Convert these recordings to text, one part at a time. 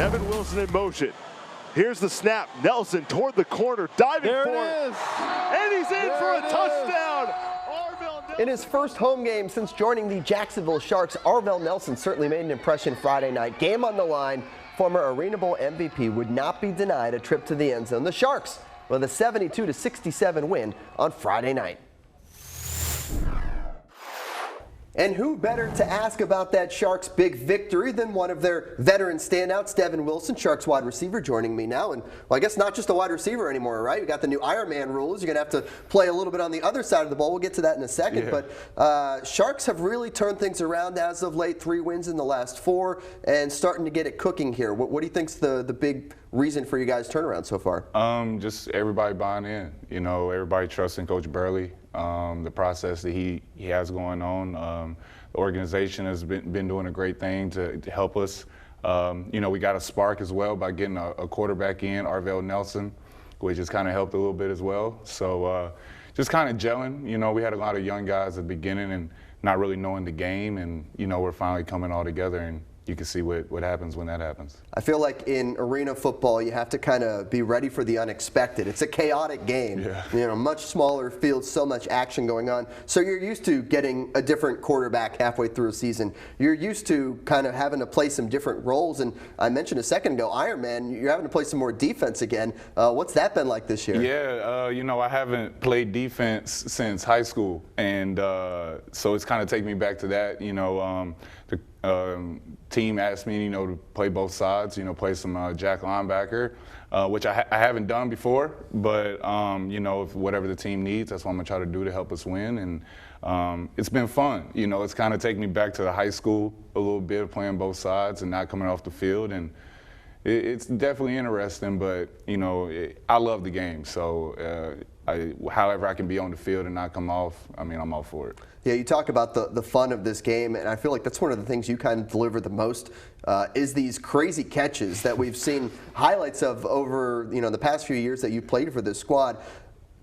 Devin Wilson in motion. Here's the snap. Nelson toward the corner, diving for it. And he's in for a touchdown. In his first home game since joining the Jacksonville Sharks, Arvell Nelson certainly made an impression Friday night. Game on the line. Former Arena Bowl MVP would not be denied a trip to the end zone. The Sharks with a 72-67 win on Friday night. And who better to ask about that Sharks big victory than one of their veteran standouts, Devin Wilson, Sharks wide receiver, joining me now. And, well, I guess not just a wide receiver anymore, right? You got the new Ironman rules. You're going to have to play a little bit on the other side of the ball. We'll get to that in a second. Yeah. But Sharks have really turned things around as of late. 3 wins in the last 4 and starting to get it cooking here. What do you think's the big reason for you guys' turnaround so far? Just everybody buying in. You know, everybody trusting Coach Burley. The process that he has going on. The organization has been doing a great thing to help us. You know, we got a spark as well by getting a quarterback in, Arvell Nelson, which has kind of helped a little bit as well. So just kind of gelling. You know, we had a lot of young guys at the beginning and not really knowing the game, and, you know, we're finally coming all together, and you can see what happens when that happens. I feel like in arena football, you have to kind of be ready for the unexpected. It's a chaotic game. Yeah. You know, much smaller field, so much action going on. So you're used to getting a different quarterback halfway through a season. You're used to kind of having to play some different roles. And I mentioned a second ago, Ironman, you're having to play some more defense again. What's that been like this year? Yeah, you know, I haven't played defense since high school, and so it's kind of taken me back to that. You know, the team asked me, you know, to play both sides, you know, play some jack linebacker, which I haven't done before, but, you know, if whatever the team needs, that's what I'm going to try to do to help us win. And it's been fun. You know, it's kind of taken me back to the high school a little bit, playing both sides and not coming off the field. And it's definitely interesting, but, you know, I love the game. So however I can be on the field and not come off, I mean, I'm all for it. Yeah, you talk about the fun of this game, and I feel like that's one of the things you kind of deliver the most is these crazy catches that we've seen highlights of over, you know, the past few years that you played for this squad.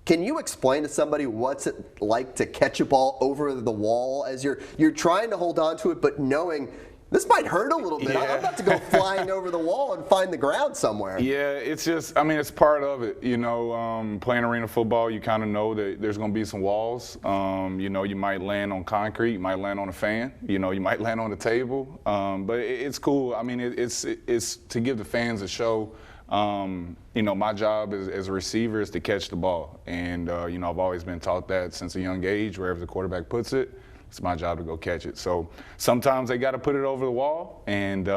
Can you explain to somebody what's it like to catch a ball over the wall as you're trying to hold on to it, but knowing this might hurt a little bit? Yeah. I'm about to go flying over the wall and find the ground somewhere. Yeah, it's just, I mean, it's part of it. You know, playing arena football, you kind of know that there's going to be some walls. You know, you might land on concrete, you might land on a fan, you know, you might land on the table. But it's cool. I mean, it's to give the fans a show. You know, my job as a receiver is to catch the ball. And, you know, I've always been taught that since a young age, wherever the quarterback puts it. It's my job to go catch it. So sometimes they got to put it over the wall, and,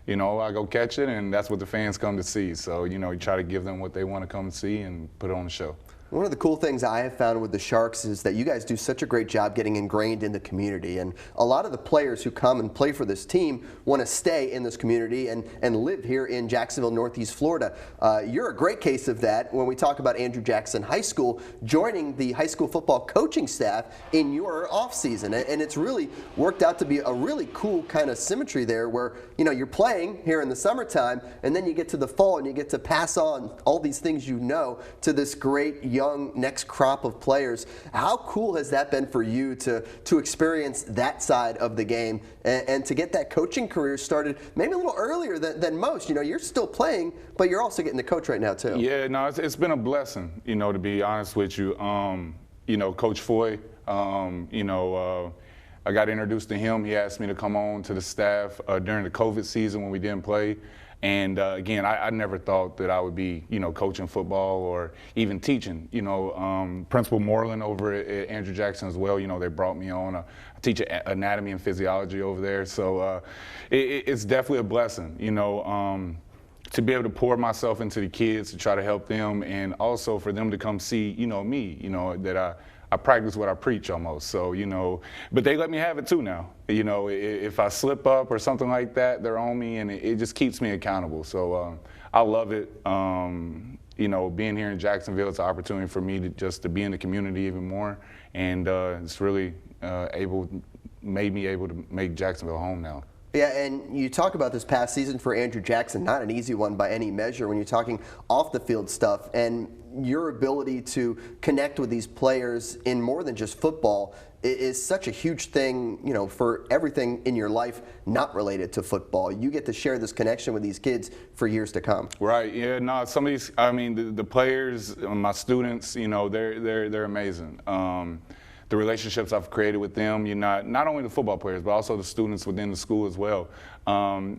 you know, I go catch it, and that's what the fans come to see. So, you know, you try to give them what they want to come and see and put it on the show. One of the cool things I have found with the Sharks is that you guys do such a great job getting ingrained in the community. And a lot of the players who come and play for this team want to stay in this community and live here in Jacksonville, Northeast Florida. You're a great case of that when we talk about Andrew Jackson High School joining the high school football coaching staff in your offseason. And it's really worked out to be a really cool kind of symmetry there where, you know, you're playing here in the summertime and then you get to the fall and you get to pass on all these things you know to this great young next crop of players. How cool has that been for you to experience that side of the game and to get that coaching career started maybe a little earlier than most? You know, you're still playing, but you're also getting to coach right now too. Yeah, no, it's been a blessing, you know, to be honest with you. You know, Coach Foy, you know, I got introduced to him. He asked me to come on to the staff during the COVID season when we didn't play. And again, I never thought that I would be, you know, coaching football or even teaching. You know, Principal Moreland over at Andrew Jackson as well, you know, they brought me on. I teach anatomy and physiology over there. So it's definitely a blessing, you know, to be able to pour myself into the kids to try to help them, and also for them to come see, you know, me, you know, that I practice what I preach almost. So, you know, but they let me have it too now. You know, if I slip up or something like that, they're on me, and it just keeps me accountable. So I love it. You know, being here in Jacksonville, it's an opportunity for me to be in the community even more. And it's really made me able to make Jacksonville home now. Yeah, and you talk about this past season for Andrew Jackson, not an easy one by any measure when you're talking off the field stuff, and your ability to connect with these players in more than just football is such a huge thing, you know, for everything in your life not related to football. You get to share this connection with these kids for years to come. Right. Yeah. No. Some of these. I mean, the players, my students. You know, they're amazing. The relationships I've created with them. You know, not only the football players, but also the students within the school as well.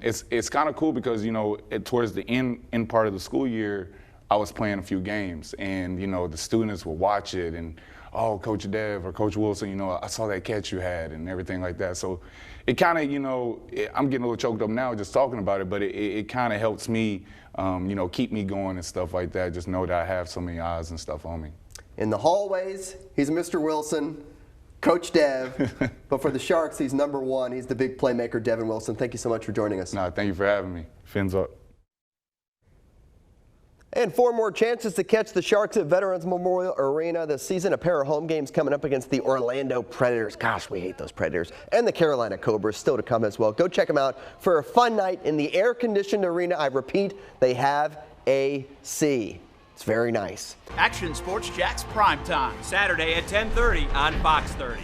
It's kind of cool because, you know, towards the end part of the school year, I was playing a few games, and, you know, the students would watch it and, oh, Coach Dev or Coach Wilson, you know, I saw that catch you had and everything like that. So it kind of, you know, I'm getting a little choked up now just talking about it, but it kind of helps me, you know, keep me going and stuff like that. Just know that I have so many eyes and stuff on me. In the hallways, he's Mr. Wilson, Coach Dev, but for the Sharks, he's number one. He's the big playmaker, Devin Wilson. Thank you so much for joining us. No, thank you for having me. Fins up. And 4 more chances to catch the Sharks at Veterans Memorial Arena this season. A pair of home games coming up against the Orlando Predators. Gosh, we hate those Predators. And the Carolina Cobras still to come as well. Go check them out for a fun night in the air-conditioned arena. I repeat, they have AC. It's very nice. Action Sports Jax Primetime, Saturday at 10:30 on Fox 30.